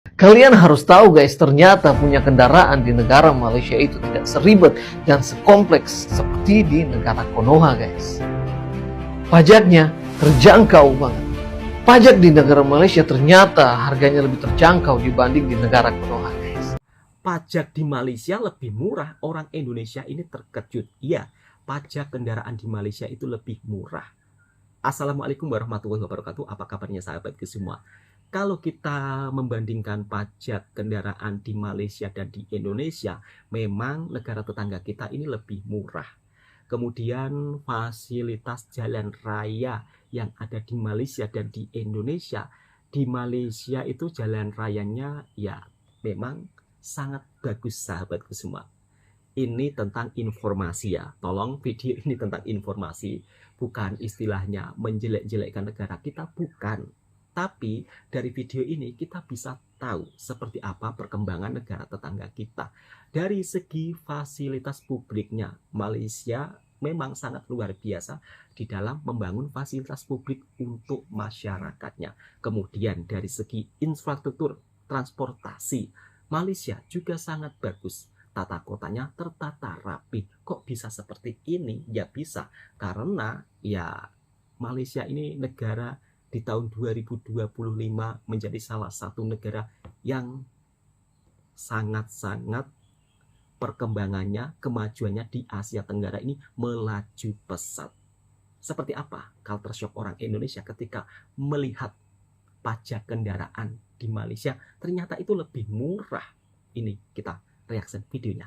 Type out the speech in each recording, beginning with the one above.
Kalian harus tahu guys, ternyata punya kendaraan di negara Malaysia itu tidak seribet dan sekompleks seperti di negara Konoha guys. Pajaknya terjangkau banget. Pajak di negara Malaysia ternyata harganya lebih terjangkau dibanding di negara Konoha guys. Pajak di Malaysia lebih murah. Orang Indonesia ini terkejut. Iya, pajak kendaraan di Malaysia itu lebih murah. Assalamualaikum warahmatullahi wabarakatuh. Apa kabarnya sahabatku semua? Kalau kita membandingkan pajak kendaraan di Malaysia dan di Indonesia, memang negara tetangga kita ini lebih murah. Kemudian fasilitas jalan raya yang ada di Malaysia dan di Indonesia, di Malaysia itu jalan rayanya ya memang sangat bagus sahabatku semua. Ini tentang informasi ya, tolong video ini tentang informasi, bukan istilahnya menjelek-jelekkan negara kita, bukan. Tapi dari video ini kita bisa tahu seperti apa perkembangan negara tetangga kita. Dari segi fasilitas publiknya, Malaysia memang sangat luar biasa di dalam membangun fasilitas publik untuk masyarakatnya. Kemudian dari segi infrastruktur transportasi, Malaysia juga sangat bagus. Tata kotanya tertata rapi. Kok bisa seperti ini? Ya bisa, karena ya Malaysia ini negara di tahun 2025 menjadi salah satu negara yang sangat-sangat perkembangannya, kemajuannya di Asia Tenggara ini melaju pesat. Seperti apa culture shock orang Indonesia ketika melihat pajak kendaraan di Malaysia ternyata itu lebih murah. Ini kita reaksi videonya.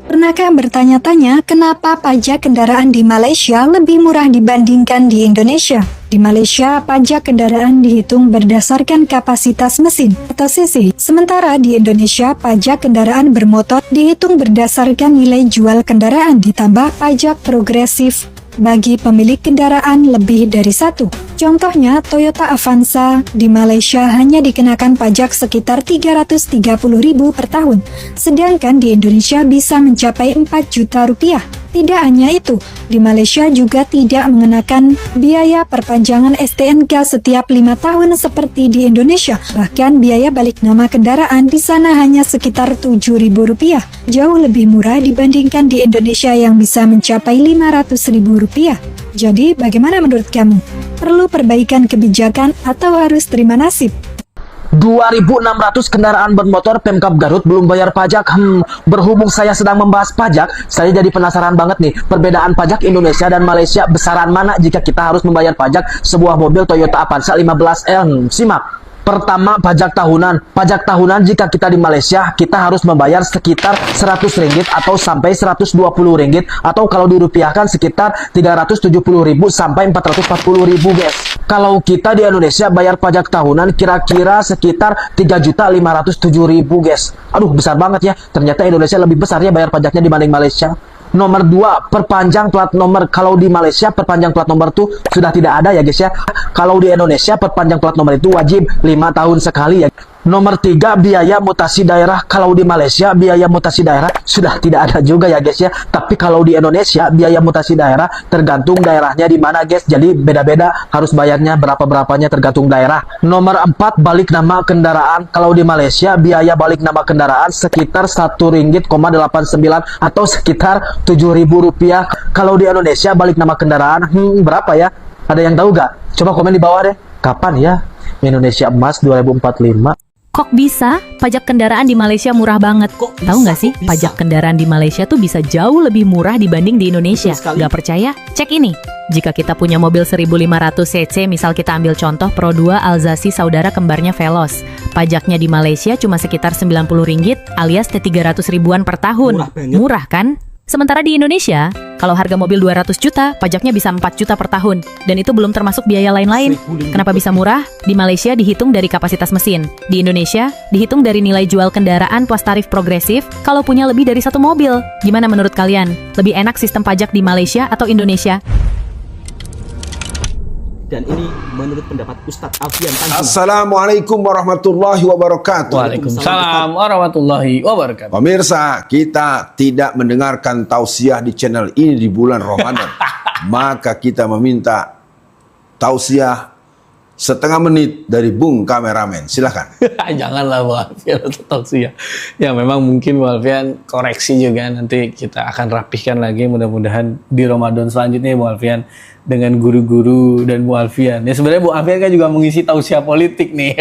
Pernahkah bertanya-tanya kenapa pajak kendaraan di Malaysia lebih murah dibandingkan di Indonesia? Di Malaysia, pajak kendaraan dihitung berdasarkan kapasitas mesin atau cc. Sementara di Indonesia, pajak kendaraan bermotor dihitung berdasarkan nilai jual kendaraan ditambah pajak progresif bagi pemilik kendaraan lebih dari satu. Contohnya, Toyota Avanza di Malaysia hanya dikenakan pajak sekitar 330.000 per tahun, sedangkan di Indonesia bisa mencapai 4 juta rupiah. Tidak hanya itu, di Malaysia juga tidak mengenakan biaya perpanjangan STNK setiap 5 tahun seperti di Indonesia. Bahkan biaya balik nama kendaraan di sana hanya sekitar 7.000 rupiah, jauh lebih murah dibandingkan di Indonesia yang bisa mencapai 500.000 rupiah. Jadi bagaimana menurut kamu? Perlu perbaikan kebijakan atau harus terima nasib? 2.600 kendaraan bermotor Pemkab Garut belum bayar pajak. Berhubung saya sedang membahas pajak, saya jadi penasaran banget nih, perbedaan pajak Indonesia dan Malaysia besaran mana jika kita harus membayar pajak sebuah mobil Toyota Avanza 15L. Simak. Pertama, pajak tahunan. Pajak tahunan jika kita di Malaysia, kita harus membayar sekitar Rp100 atau sampai Rp120, atau kalau dirupiahkan sekitar Rp370.000 sampai Rp440.000 guys. Kalau kita di Indonesia bayar pajak tahunan kira-kira sekitar Rp3.507.000 guys. Aduh, besar banget ya. Ternyata Indonesia lebih besar ya bayar pajaknya dibanding Malaysia. Nomor 2, perpanjang plat nomor. Kalau di Malaysia perpanjang plat nomor itu sudah tidak ada ya guys ya. Kalau di Indonesia perpanjang plat nomor itu wajib 5 tahun sekali ya. Nomor 3, biaya mutasi daerah. Kalau di Malaysia biaya mutasi daerah sudah tidak ada juga ya guys ya. Tapi kalau di Indonesia biaya mutasi daerah tergantung daerahnya di mana guys. Jadi beda-beda harus bayarnya berapa-berapanya tergantung daerah. Nomor 4, balik nama kendaraan. Kalau di Malaysia biaya balik nama kendaraan sekitar Rp1,89 atau sekitar Rp7.000. Kalau di Indonesia balik nama kendaraan berapa ya? Ada yang tahu gak? Coba komen di bawah deh. Kapan ya Indonesia Emas 2045? Kok bisa? Pajak kendaraan di Malaysia murah banget. Tahu nggak sih, pajak kendaraan di Malaysia tuh bisa jauh lebih murah dibanding di Indonesia. Nggak percaya? Cek ini. Jika kita punya mobil 1500 cc, misal kita ambil contoh Pro 2 Alzasi saudara kembarnya Veloz. Pajaknya di Malaysia cuma sekitar Rp90 alias T300 ribuan per tahun. Murah kan? Sementara di Indonesia, kalau harga mobil 200 juta, pajaknya bisa 4 juta per tahun. Dan itu belum termasuk biaya lain-lain. Kenapa bisa murah? Di Malaysia dihitung dari kapasitas mesin. Di Indonesia, dihitung dari nilai jual kendaraan plus tarif progresif kalau punya lebih dari satu mobil. Gimana menurut kalian? Lebih enak sistem pajak di Malaysia atau Indonesia? Dan ini menurut pendapat Ustadz Alfian Tanjung. Assalamualaikum warahmatullahi wabarakatuh. Waalaikumsalam warahmatullahi wabarakatuh. Pemirsa, kita tidak mendengarkan tausiah di channel ini di bulan Ramadan. Maka kita meminta tausiah setengah menit dari Bung Kameramen. Silahkan. Janganlah Bu Alfian untuk tausiah. Ya memang mungkin Bu Alfian koreksi juga, nanti kita akan rapihkan lagi mudah-mudahan di Ramadan selanjutnya Bu Alfian dengan guru-guru dan Bu Alfian. Ya sebenarnya Bu Alfian kan juga mengisi tausiah politik nih.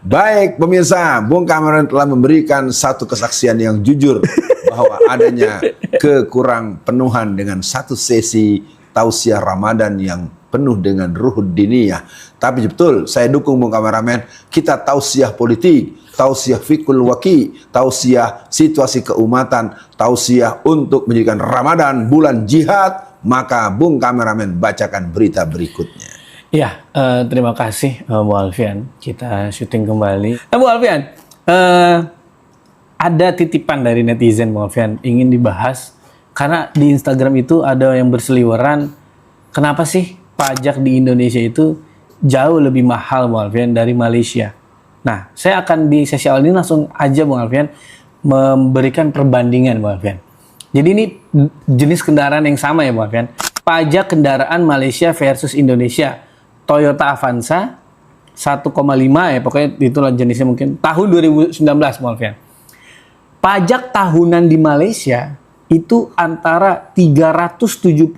Baik pemirsa, Bung Kameramen telah memberikan satu kesaksian yang jujur bahwa adanya kekurang penuhan dengan satu sesi tausiah Ramadan yang penuh dengan ruh diniyah. Tapi betul, saya dukung Bung Kameramen, kita tausiah politik, tausiah fikul waki, tausiah situasi keumatan, tausiah untuk menjadikan Ramadan bulan jihad. Maka Bung Kameramen bacakan berita berikutnya. Ya, terima kasih Bu Alfian. Kita syuting kembali. Bu Alfian, ada titipan dari netizen Bu Alfian ingin dibahas karena di Instagram itu ada yang berseliweran, kenapa sih pajak di Indonesia itu jauh lebih mahal Bu Alfian dari Malaysia. Nah, saya akan di sesi awal ini langsung aja Bu Alfian memberikan perbandingan Bu Alfian. Jadi ini jenis kendaraan yang sama ya Bu Alfian. Pajak kendaraan Malaysia versus Indonesia. Toyota Avanza 1,5 ya, pokoknya itulah jenisnya mungkin. Tahun 2019 Bu Alfian. Pajak tahunan di Malaysia itu antara 370.000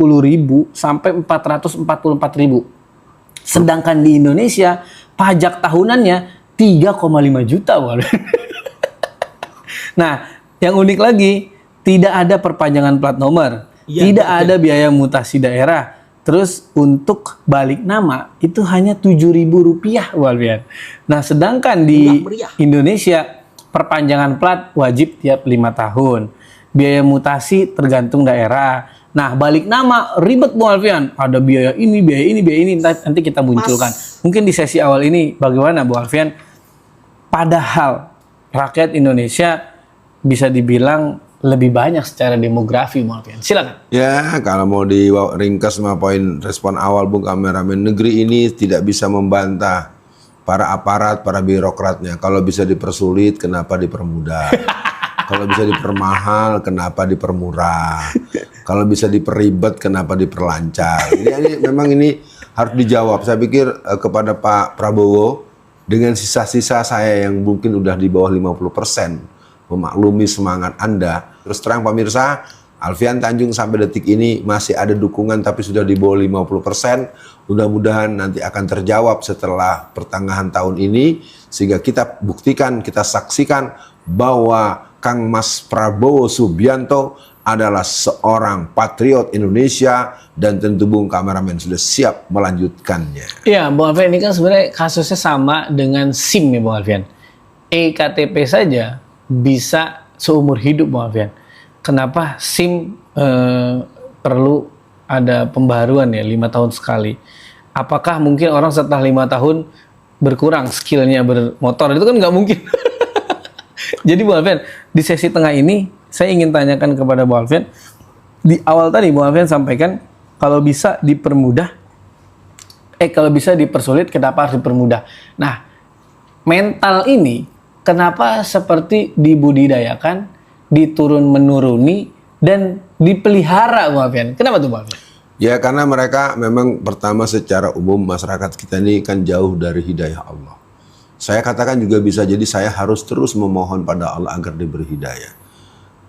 sampai 444.000. Sedangkan di Indonesia pajak tahunannya 3,5 juta. Nah, yang unik lagi, tidak ada perpanjangan plat nomor, tidak ada biaya mutasi daerah. Terus untuk balik nama itu hanya Rp7.000, Walfian. Nah, sedangkan di Indonesia perpanjangan plat wajib tiap 5 tahun. Biaya mutasi tergantung daerah. Nah, balik nama ribet Bu Alfian. Ada biaya ini, biaya ini, biaya ini. Nanti kita munculkan. Mungkin di sesi awal ini bagaimana Bu Alfian? Padahal rakyat Indonesia bisa dibilang lebih banyak secara demografi Bu Alfian. Silakan. Ya, kalau mau diringkas sama poin respon awal Bung Kameramen, negeri ini tidak bisa membantah para aparat, para birokratnya. Kalau bisa dipersulit, kenapa dipermudah? Kalau bisa dipermahal, kenapa dipermurah? Kalau bisa diperribet, kenapa diperlancar? Ini memang ini harus dijawab. Saya pikir kepada Pak Prabowo, dengan sisa-sisa saya yang mungkin udah di bawah 50%, memaklumi semangat Anda. Terus terang pemirsa, Alfian Tanjung sampai detik ini masih ada dukungan tapi sudah di bawah 50%. Mudah-mudahan nanti akan terjawab setelah pertengahan tahun ini, sehingga kita buktikan, kita saksikan bahwa Kang Mas Prabowo Subianto adalah seorang patriot Indonesia dan tentu Bung Kameramen sudah siap melanjutkannya. Iya, Bung Alfian, ini kan sebenarnya kasusnya sama dengan SIM ya Bung Alfian. EKTP saja bisa seumur hidup Bung Alfian. Kenapa SIM perlu ada pembaruan ya 5 tahun sekali? Apakah mungkin orang setelah 5 tahun berkurang skillnya bermotor? Itu kan nggak mungkin. Jadi Bu Alfian, di sesi tengah ini saya ingin tanyakan kepada Bu Alfian. Di awal tadi Bu Alfian sampaikan kalau bisa dipermudah, kalau bisa dipersulit, kenapa harus dipermudah? Nah, mental ini kenapa seperti dibudidayakan, diturun-menuruni, dan dipelihara Bu Alfian? Kenapa tuh Bu Alfian? Ya karena mereka memang pertama secara umum masyarakat kita ini kan jauh dari hidayah Allah. Saya katakan juga bisa jadi saya harus terus memohon pada Allah agar diberi hidayah.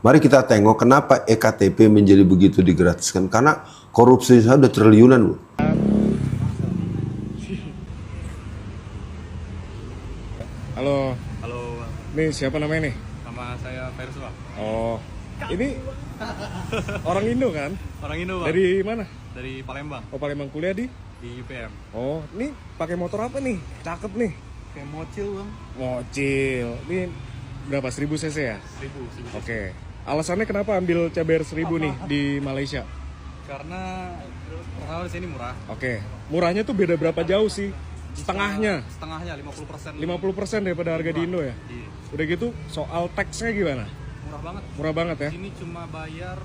Mari kita tengok kenapa EKTP menjadi begitu digratiskan. Karena korupsi saya udah triliunan Bu. Halo. Halo. Nih siapa namanya nih? Nama saya Fersu Pak. Oh, ini orang Indo kan? Orang Indo Pak. Dari mana? Dari Palembang. Oh, Palembang, kuliah di UPM. Oh, ini pakai motor apa nih? Cakep nih. Kayak mocil Bang. Mocil. Ini berapa? 1000 cc ya? 1000. Oke. Alasannya kenapa ambil CBR 1000 nih di Malaysia? Karena pertama di sini murah. Oke. Murahnya tuh beda berapa jauh sih? Setengahnya. Setengahnya 50%. 50% daripada harga di Indo ya? Iya. Udah gitu soal taxnya gimana? Murah banget. Murah banget ya? Ini cuma bayar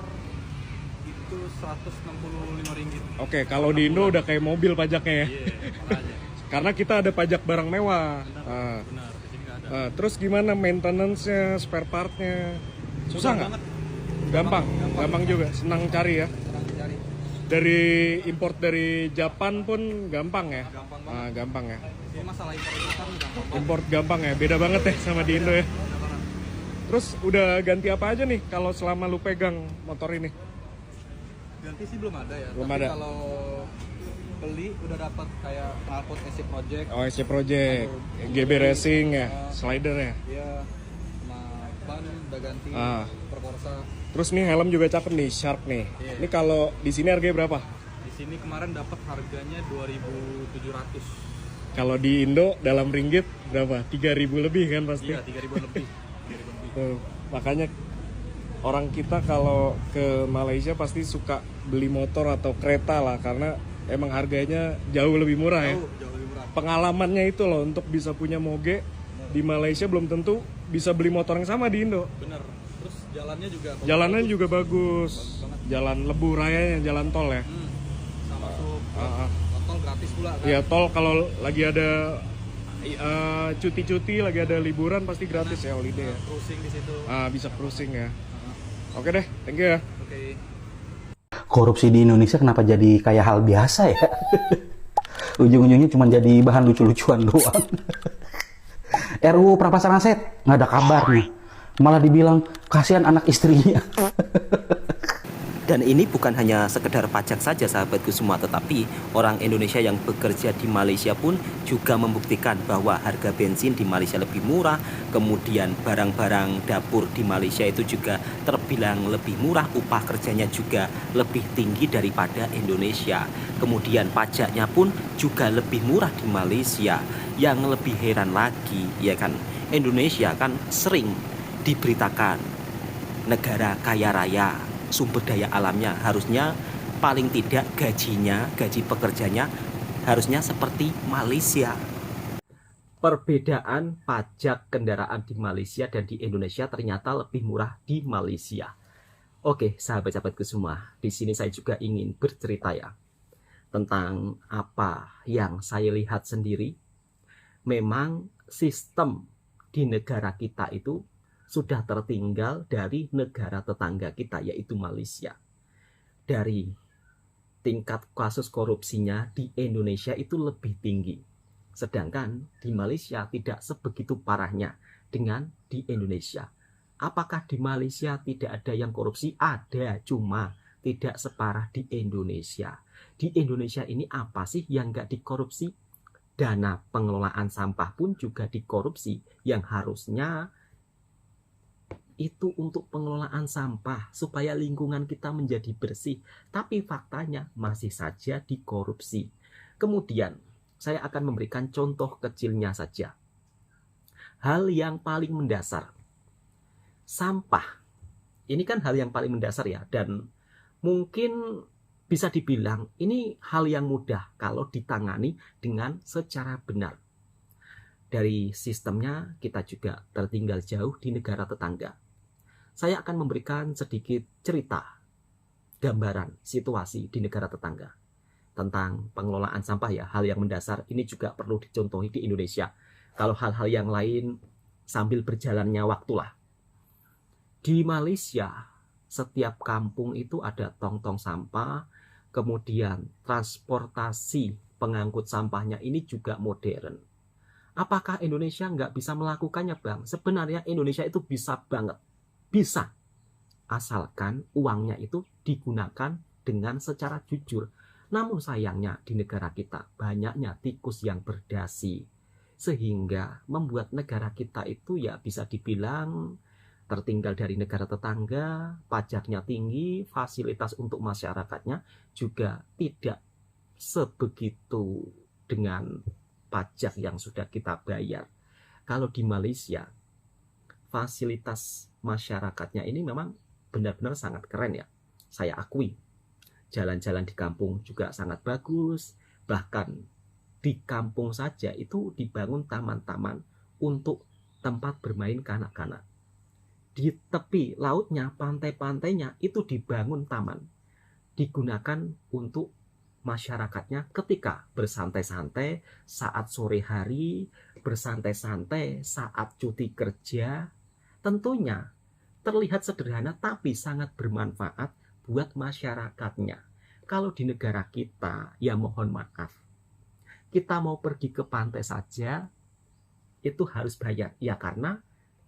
itu Rp165. Oke, kalau di Indo udah kayak mobil pajaknya ya? Iya, makanya. Karena kita ada pajak barang mewah. Benar, benar. Di sini nggak ada. Terus gimana maintenance-nya, spare part-nya? Susah nggak? Gampang. Gampang juga. Senang cari ya? Senang dicari. Dari import dari Japan pun gampang ya? Gampang Gampang ya. Ini masalah impor gampang. Import gampang ya, beda banget ya sama di Indo ya. Terus udah ganti apa aja nih kalau selama lu pegang motor ini? Ganti sih belum ada ya. Belum Tapi ada. kalau beli udah dapat kayak knalpot SC Project. Oh, SC Project, GB Racing ya, slider ya. Iya. Sama ban udah ganti per Corsa. Terus nih helm juga cakep nih, Shark nih. Iya. Ini kalau di sini harganya berapa? Di sini kemarin dapat harganya 2.700. Kalau di Indo dalam ringgit berapa? 3.000 lebih kan pasti. Iya, 3.000 lebih. 3.000 lebih. Tuh, makanya orang kita kalau ke Malaysia pasti suka beli motor atau kereta lah karena emang harganya jauh lebih murah ya. Jauh lebih murah. Pengalamannya itu loh untuk bisa punya moge di Malaysia belum tentu bisa beli motor yang sama di Indo. Bener. Terus Jalannya juga bagus. Jalan lebu rayanya, jalan tol ya. Sama masuk tol gratis pula kan. Ya tol kalau lagi ada cuti-cuti, lagi ada liburan pasti gratis ya holiday ya. Cruising di situ. Bisa cruising ya. Oke deh, thank you ya. Oke. Korupsi di Indonesia kenapa jadi kayak hal biasa ya? Ujung-ujungnya cuma jadi bahan lucu-lucuan doang. RUU perampasan aset nggak ada kabarnya, malah dibilang kasihan anak istrinya. Dan ini bukan hanya sekedar pajak saja sahabatku semua, tetapi orang Indonesia yang bekerja di Malaysia pun juga membuktikan bahwa harga bensin di Malaysia lebih murah, kemudian barang-barang dapur di Malaysia itu juga terbilang lebih murah, upah kerjanya juga lebih tinggi daripada Indonesia. Kemudian pajaknya pun juga lebih murah di Malaysia. Yang lebih heran lagi, ya kan, Indonesia kan sering diberitakan negara kaya raya, sumber daya alamnya harusnya paling tidak gaji pekerjanya harusnya seperti Malaysia. Perbedaan pajak kendaraan di Malaysia dan di Indonesia ternyata lebih murah di Malaysia. Oke, sahabat-sahabatku semua, di sini saya juga ingin bercerita ya tentang apa yang saya lihat sendiri. Memang sistem di negara kita itu sudah tertinggal dari negara tetangga kita, yaitu Malaysia. Dari tingkat kasus korupsinya di Indonesia itu lebih tinggi. Sedangkan di Malaysia tidak sebegitu parahnya dengan di Indonesia. Apakah di Malaysia tidak ada yang korupsi? Ada, cuma tidak separah di Indonesia. Di Indonesia ini apa sih yang nggak dikorupsi? Dana pengelolaan sampah pun juga dikorupsi, yang harusnya itu untuk pengelolaan sampah supaya lingkungan kita menjadi bersih, tapi faktanya masih saja dikorupsi. Kemudian saya akan memberikan contoh kecilnya saja. Hal yang paling mendasar, sampah. Ini kan hal yang paling mendasar ya, dan mungkin bisa dibilang ini hal yang mudah kalau ditangani dengan secara benar. Dari sistemnya kita juga tertinggal jauh di negara tetangga. Saya akan memberikan sedikit cerita, gambaran situasi di negara tetangga tentang pengelolaan sampah ya, hal yang mendasar ini juga perlu dicontohi di Indonesia. Kalau hal-hal yang lain sambil berjalannya waktulah. Di Malaysia, setiap kampung itu ada tong-tong sampah, kemudian transportasi pengangkut sampahnya ini juga modern. Apakah Indonesia nggak bisa melakukannya, Bang? Sebenarnya Indonesia itu bisa banget. Bisa. Asalkan uangnya itu digunakan dengan secara jujur. Namun sayangnya di negara kita banyaknya tikus yang berdasi. Sehingga membuat negara kita itu ya bisa dibilang tertinggal dari negara tetangga, pajaknya tinggi, fasilitas untuk masyarakatnya juga tidak sebegitu dengan pajak yang sudah kita bayar. Kalau di Malaysia, fasilitas masyarakatnya ini memang benar-benar sangat keren ya. Saya akui, jalan-jalan di kampung juga sangat bagus. Bahkan di kampung saja itu dibangun taman-taman untuk tempat bermain kanak-kanak. Di tepi lautnya, pantai-pantainya itu dibangun taman. Digunakan untuk masyarakatnya ketika bersantai-santai saat sore hari, bersantai-santai saat cuti kerja. Tentunya terlihat sederhana tapi sangat bermanfaat buat masyarakatnya. Kalau di negara kita, ya mohon maaf, kita mau pergi ke pantai saja itu harus bayar. Ya karena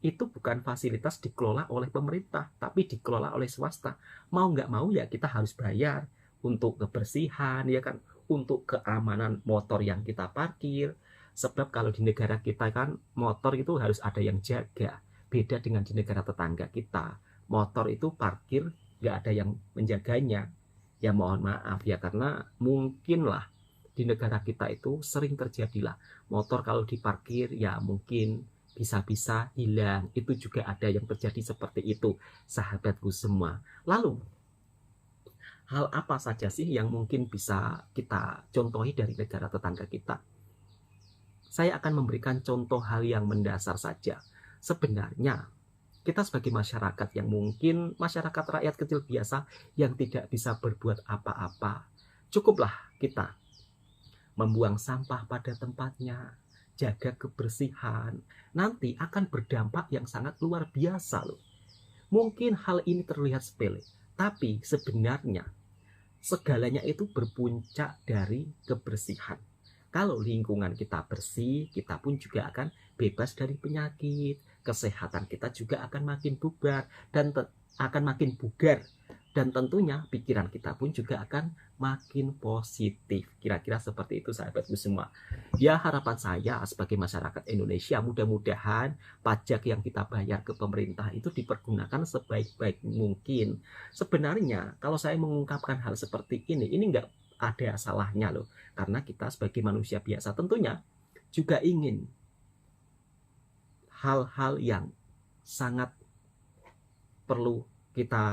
itu bukan fasilitas dikelola oleh pemerintah, tapi dikelola oleh swasta. Mau nggak mau ya kita harus bayar untuk kebersihan, ya kan, untuk keamanan motor yang kita parkir. Sebab kalau di negara kita kan motor itu harus ada yang jaga. Beda dengan di negara tetangga kita. Motor itu parkir nggak ada yang menjaganya. Ya mohon maaf ya, karena mungkinlah di negara kita itu sering terjadilah motor kalau diparkir ya mungkin bisa-bisa hilang. Itu juga ada yang terjadi seperti itu, sahabatku semua. Lalu, hal apa saja sih yang mungkin bisa kita contohi dari negara tetangga kita? Saya akan memberikan contoh hal yang mendasar saja. Sebenarnya, kita sebagai masyarakat yang mungkin masyarakat rakyat kecil biasa yang tidak bisa berbuat apa-apa, cukuplah kita membuang sampah pada tempatnya, jaga kebersihan, nanti akan berdampak yang sangat luar biasa loh. Mungkin hal ini terlihat sepele, tapi sebenarnya segalanya itu berpuncak dari kebersihan. Kalau lingkungan kita bersih, kita pun juga akan bebas dari penyakit, kesehatan kita juga akan makin bugar dan akan makin bugar. Dan tentunya pikiran kita pun juga akan makin positif. Kira-kira seperti itu sahabatku semua. Ya harapan saya sebagai masyarakat Indonesia, mudah-mudahan pajak yang kita bayar ke pemerintah itu dipergunakan sebaik-baik mungkin. Sebenarnya kalau saya mengungkapkan hal seperti ini nggak ada salahnya loh. Karena kita sebagai manusia biasa tentunya juga ingin hal-hal yang sangat perlu kita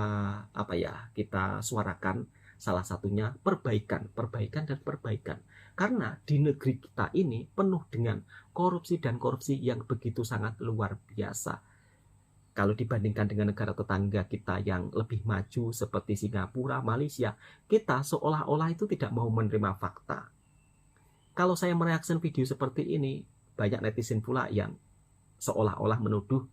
suarakan, salah satunya perbaikan dan perbaikan. Karena di negeri kita ini penuh dengan korupsi yang begitu sangat luar biasa. Kalau dibandingkan dengan negara tetangga kita yang lebih maju seperti Singapura, Malaysia, kita seolah-olah itu tidak mau menerima fakta. Kalau saya mereaksi video seperti ini, banyak netizen pula yang seolah-olah menuduh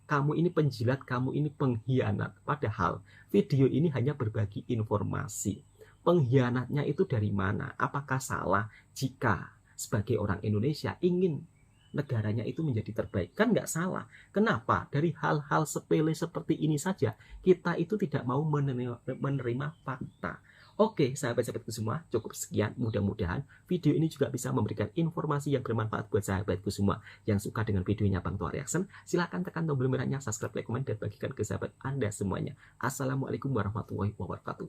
kamu ini penjilat, kamu ini pengkhianat. Padahal video ini hanya berbagi informasi. Pengkhianatnya itu dari mana? Apakah salah jika sebagai orang Indonesia ingin negaranya itu menjadi terbaik? Kan nggak salah. Kenapa? Dari hal-hal sepele seperti ini saja kita itu tidak mau menerima fakta. Oke, sahabat-sahabatku semua, cukup sekian. Mudah-mudahan video ini juga bisa memberikan informasi yang bermanfaat buat sahabatku semua. Yang suka dengan videonya Bang Toa Reaction, silahkan tekan tombol merahnya, subscribe, like, komen, dan bagikan ke sahabat Anda semuanya. Assalamualaikum warahmatullahi wabarakatuh.